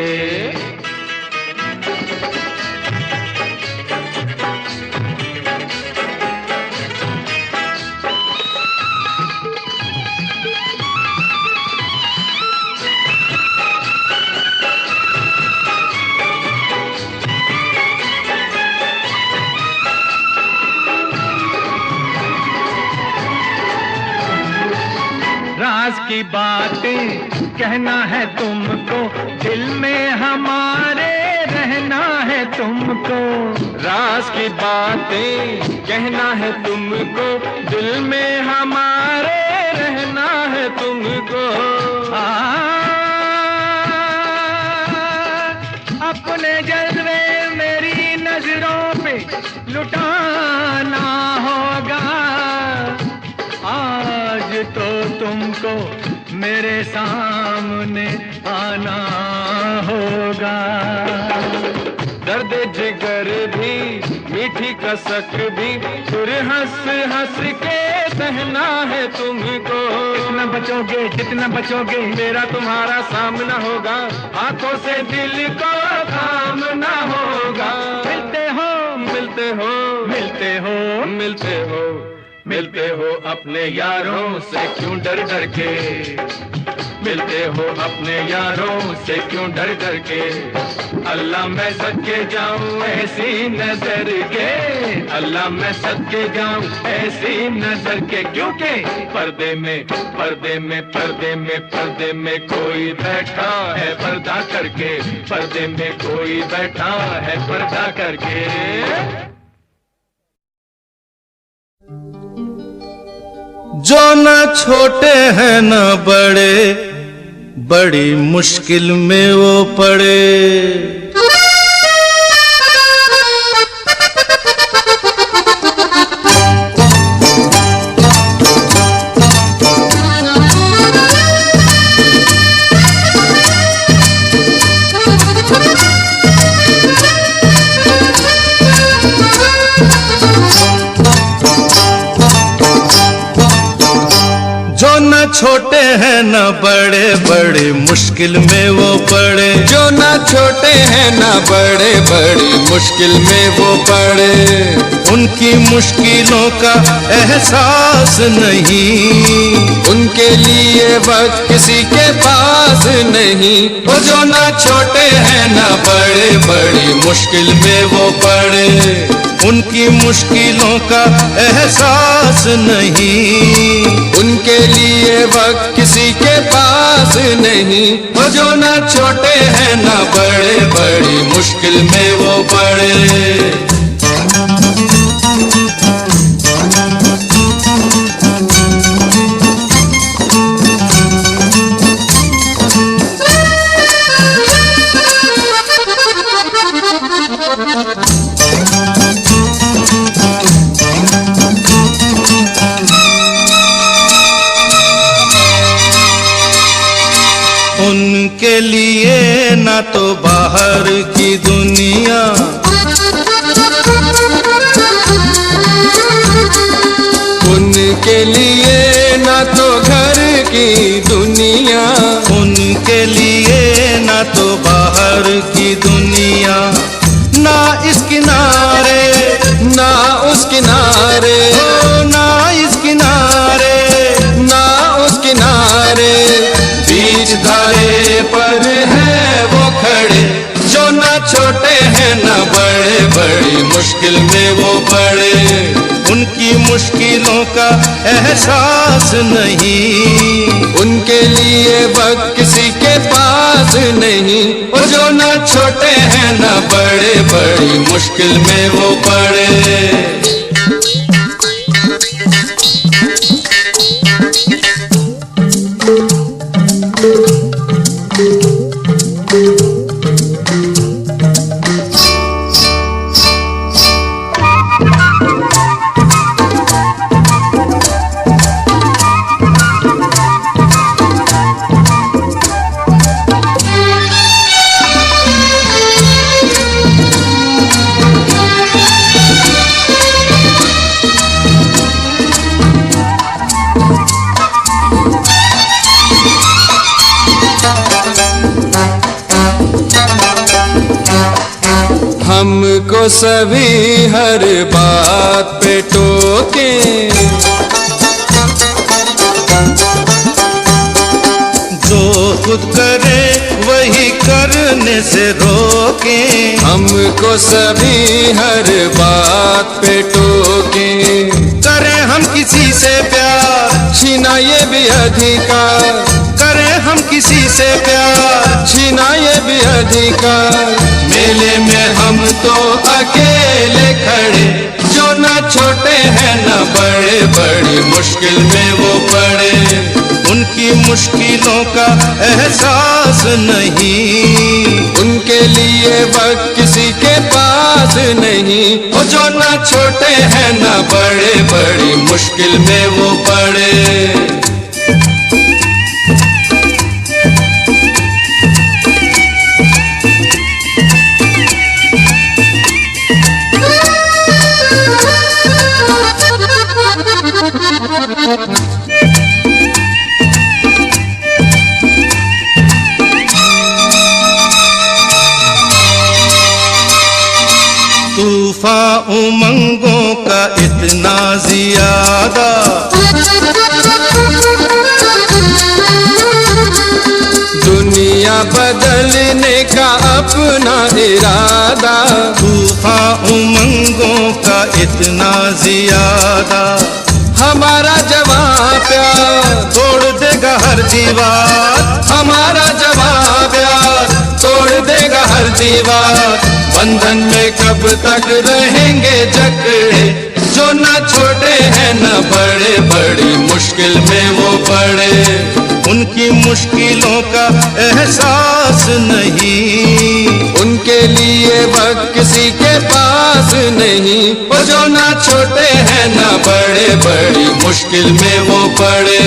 राज की बातें कहना है तुमको, दिल में हमारे रहना है तुमको। राज की बातें कहना है तुमको, दिल में हमारे रहना है तुमको। अपने जलवे मेरी नजरों पे लुटाना होगा, आज तो तुमको मेरे सामने आना होगा। दर्द जिगर भी मीठी कसक भी फिर हंस हंस के सहना है तुमको। जितना बचोगे जितना बचोगे मेरा तुम्हारा सामना होगा, आंखों से दिल को थामना होगा। मिलते हो मिलते हो मिलते हो मिलते हो मिलते हो अपने यारों से क्यों डर डर के, मिलते हो अपने यारों से क्यों डर डर के। अल्लाह मैं सदके जाऊं ऐसी नजर के, अल्लाह मैं सदके जाऊं ऐसी नजर के, क्योंकि पर्दे में पर्दे में पर्दे में पर्दे में कोई बैठा है पर्दा करके, पर्दे में कोई बैठा है पर्दा करके। जो न छोटे हैं न बड़े, बड़ी मुश्किल में वो पड़े। छोटे हैं न बड़े, बड़ी मुश्किल में वो पड़े। जो ना छोटे हैं ना बड़े, बड़ी मुश्किल में वो पड़े। उनकी मुश्किलों का एहसास नहीं, उनके लिए वक्त किसी के पास नहीं। वो जो ना छोटे हैं ना बड़े, बड़ी मुश्किल में वो पड़े। उनकी मुश्किलों का एहसास नहीं, उनके लिए वक्त किसी के पास नहीं। वो जो ना छोटे हैं ना बड़े, बड़ी मुश्किल में वो पड़े। उनके लिए ना तो बाहर की दुनिया, उनके लिए ना तो घर की दुनिया, उनके लिए ना तो बाहर की दुनिया, ना इस किनारे ना उस किनारे, ना इस किनारे ना उस किनारे। बीच धारे पर है वो खड़े, जो ना छोटे हैं ना बड़े, बड़ी मुश्किल में वो पड़े। उनकी मुश्किलों का एहसास नहीं, उनके लिए वक्त किसी के पास नहीं। वो जो ना छोटे हैं ना बड़े, बड़ी मुश्किल में वो पड़े। हमको सभी हर बात पे टोके, जो खुद करे वही करने से रोके। हमको सभी हर बात पे टोके, करें हम किसी से प्यार छीना ये भी अधिकार, करें हम किसी से प्यार छीना ये भी अधिकार। मेले में हम तो अकेले खड़े, जो ना छोटे हैं ना बड़े, बड़ी मुश्किल में वो पड़े। उनकी मुश्किलों का एहसास नहीं, उनके लिए वक्त किसी के पास नहीं। वो जो ना छोटे हैं ना बड़े, बड़ी मुश्किल में वो पड़े। तूफान उमंगों का इतना ज्यादा, दुनिया बदलने का अपना इरादा। तूफान उमंगों का इतना ज्यादा, हमारा जवां प्यार तोड़ देगा हर दीवार। हमारा जवां प्यार तोड़ देगा हर दीवार। बंधन में कब तक रहेंगे जकड़े, जो ना छोटे हैं ना बड़े, बड़ी मुश्किल में वो पड़े। उनकी मुश्किलों का एहसास नहीं, उनके लिए वक्त किसी के पास नहीं। वो जो ना छोटे हैं ना बड़े, बड़ी मुश्किल में वो पड़े।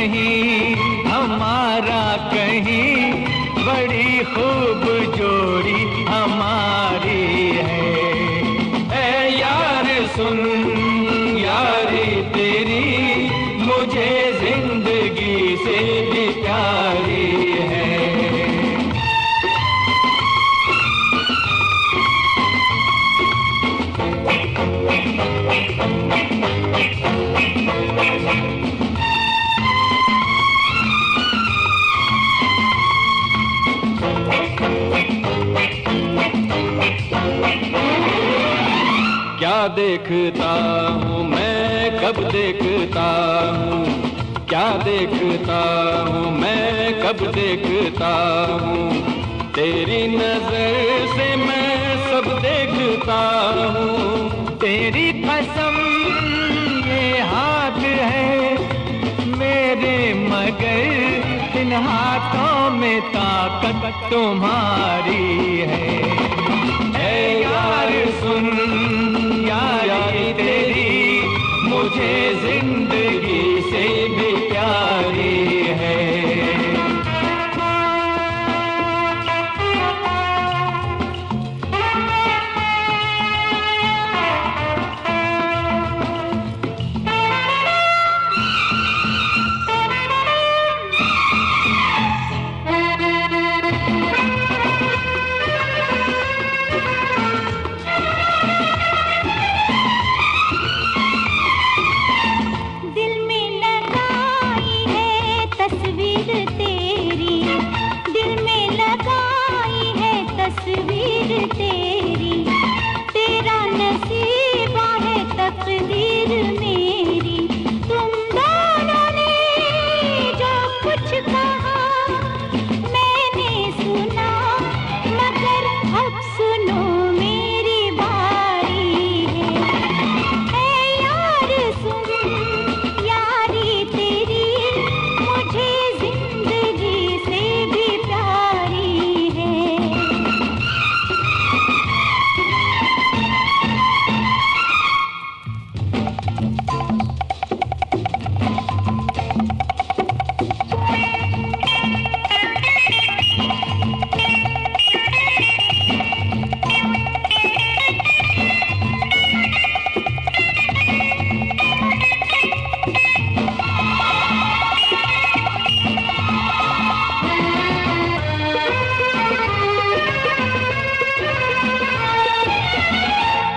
नहीं हमारा कहीं, बड़ी खूब जोड़ी हमारी है। ऐ यार सुन यारी तेरी मुझे जिंदगी से भी प्यारी है। क्या देखता हूँ मैं कब देखता हूँ, क्या देखता हूँ मैं कब देखता हूँ, तेरी नजर से मैं सब देखता हूँ। तेरी कसम ये हाथ है मेरे, मगर इन हाथों में ताकत तुम्हारी है। ऐ यार सुन यारी तेरी मुझे जिंदगी से भी प्यारी है।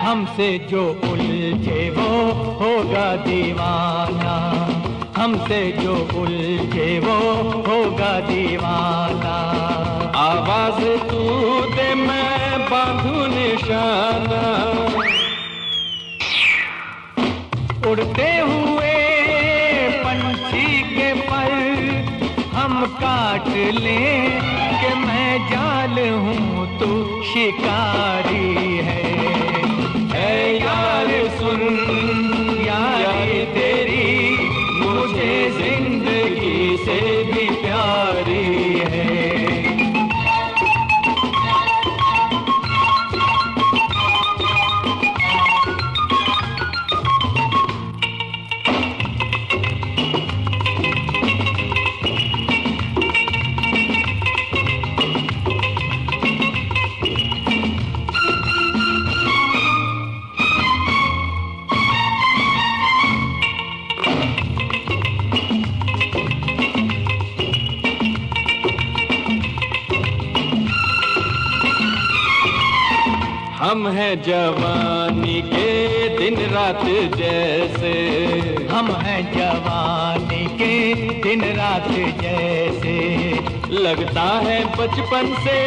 हमसे जो उलझे वो होगा दीवाना, हमसे जो उलझे वो होगा दीवाना। आवाज तू दे मैं बांधू निशाना, उड़ते हुए पंछी के पर हम काट लें कि मैं जाल हूँ तू शिकारी है। ऐ यार सुन यारी तेरी मुझे जिंदगी से भी प्यारी है। हम हैं जवानी के दिन रात जैसे, हम हैं जवानी के दिन रात जैसे, लगता है बचपन से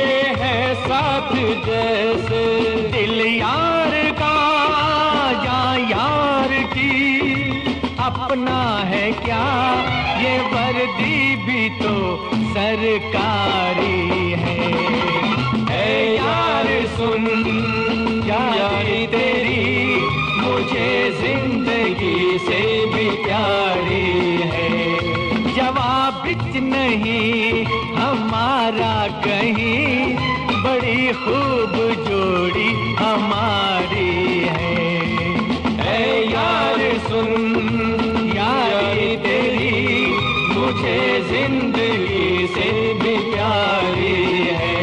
है साथ जैसे। दिल यार का या यार की अपना है क्या, ये वर्दी भी तो सरकारी है। ऐ यार सुन यारी तेरी मुझे जिंदगी से भी प्यारी है। जवाब बिच नहीं हमारा कहीं, बड़ी खूब जोड़ी हमारी है। ऐ यार सुन यारी तेरी जिंदगी से भी प्यारी है।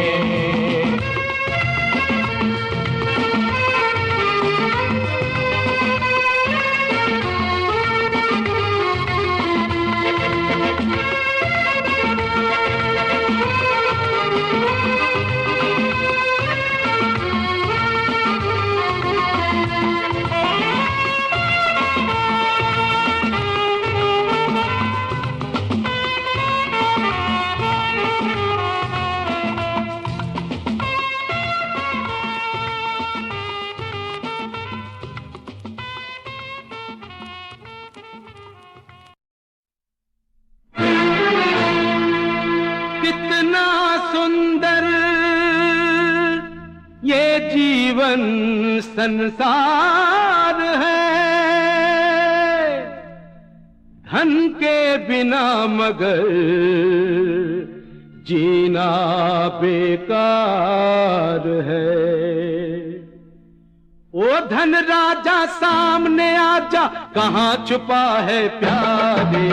कितना सुंदर ये जीवन संसार है, धन के बिना मगर जीना बेकार है। ओ धन राजा सामने आजा, कहाँ छुपा है प्यारे।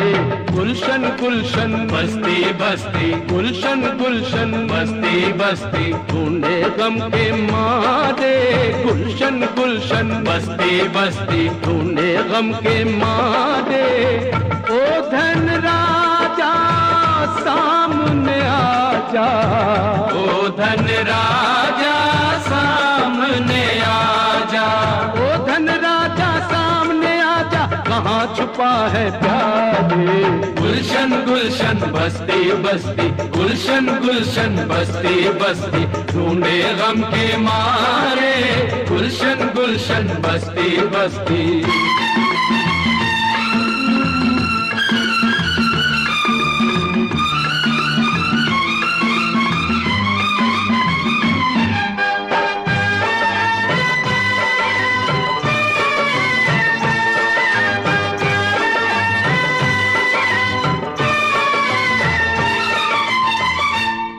गुलशन गुलशन बस्ती बस्ती, गुलशन गुलशन बस्ती बस्ती, ढूंढे गम के मारे। गुलशन गुलशन बस्ती बस्ती, ढूंढे गम के मारे। ओ धन राजा सामने आजा, ओ धन राजा सामने आजा, ओ धन राजा सामने आजा, कहाँ छुपा है प्यारे। गुलशन गुलशन बस्ती बस्ती, गुलशन गुलशन बस्ती बस्ती, ढूंढे गम के मारे। गुलशन गुलशन बस्ती बस्ती।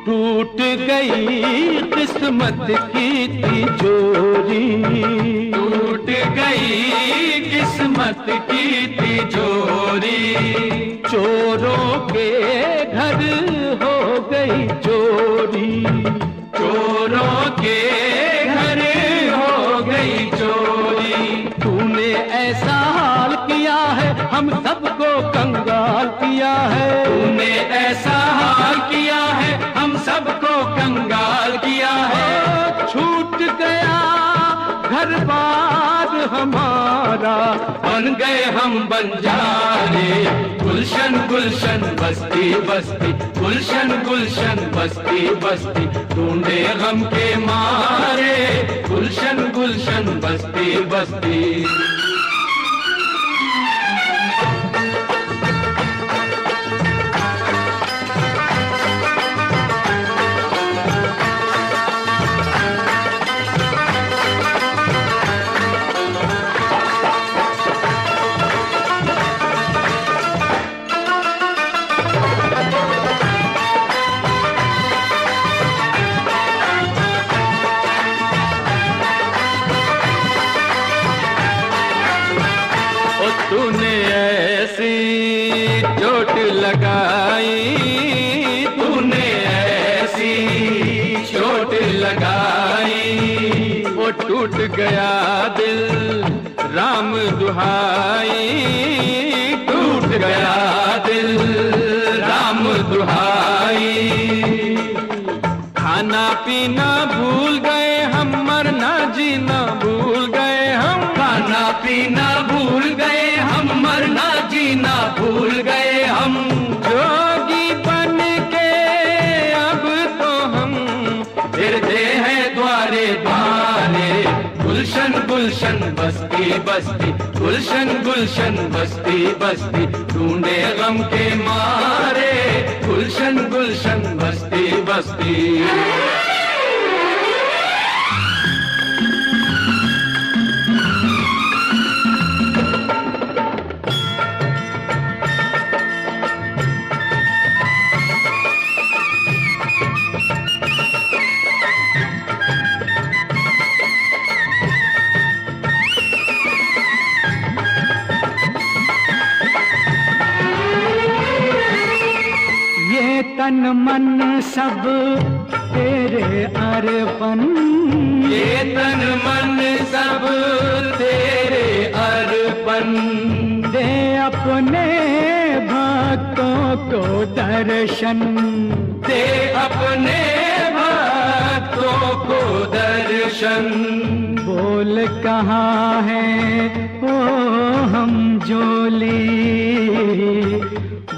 टूट गई किस्मत की तिजोरी, टूट गई किस्मत की तिजोरी। चोरों के घर हो गई चोरी, चोरों के घर हो गई चोरी। तूने ऐसा हाल किया है, हम सबको कंगाल किया है। तूने ऐसा हाल किया है, हम सबको कंगाल किया है। छूट गया घर बार हमारा, बन गए हम बंजारे। गुलशन गुलशन बस्ती बस्ती, गुलशन गुलशन बस्ती बस्ती, ढूंढे गम के मारे। गुलशन गुलशन बस्ती बस्ती। तूने ऐसी चोट लगाई, तूने ऐसी चोट लगाई। वो टूट गया दिल राम दुहाई, टूट गया दिल राम दुहाई। खाना पीना भूल गए हम, मरना जीना भूल गए हम। खाना पीना भूल गए हम, मरना जीना भूल गए हम। जोगी बन के अब तो हम फिरते हैं द्वारे द्वारे। गुलशन गुलशन बस्ती बस्ती, गुलशन गुलशन बस्ती बस्ती, ढूंढे गम के मारे। गुलशन गुलशन बस्ती बस्ती। तन मन सब तेरे अर्पण, ये तन मन सब तेरे अर्पण। दे अपने भक्तों को दर्शन, दे अपने भक्तों को दर्शन। बोल कहाँ है ओ हम जोली,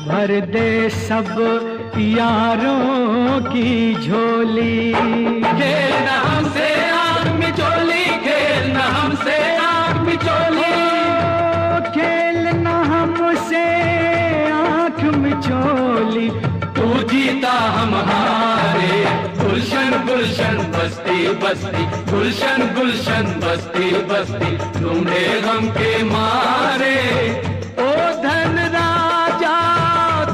भर दे सब यारों की झोली। खेलना हमसे आँख मिचोली, खेलना हमसे आँख मिचोली, खेलना हमसे आँख मिचोली। तू जीता हम हारे, गुलशन गुलशन बस्ती बस्ती, गुलशन गुलशन बस्ती बस्ती, ढूंढे गम के मारे। ओ धन राजा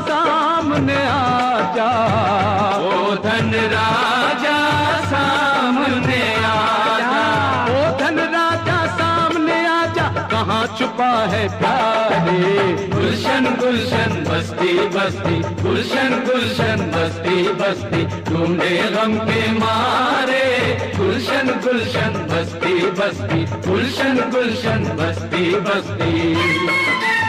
सामने आजा, ओ धन राजा सामने आजा, ओ धन राजा सामने आजा, कहाँ छुपा है प्यारे। गुलशन गुलशन बस्ती बस्ती, गुलशन गुलशन बस्ती बस्ती, ढूंढे गम के मारे। गुलशन गुलशन बस्ती बस्ती, गुलशन गुलशन बस्ती बस्ती।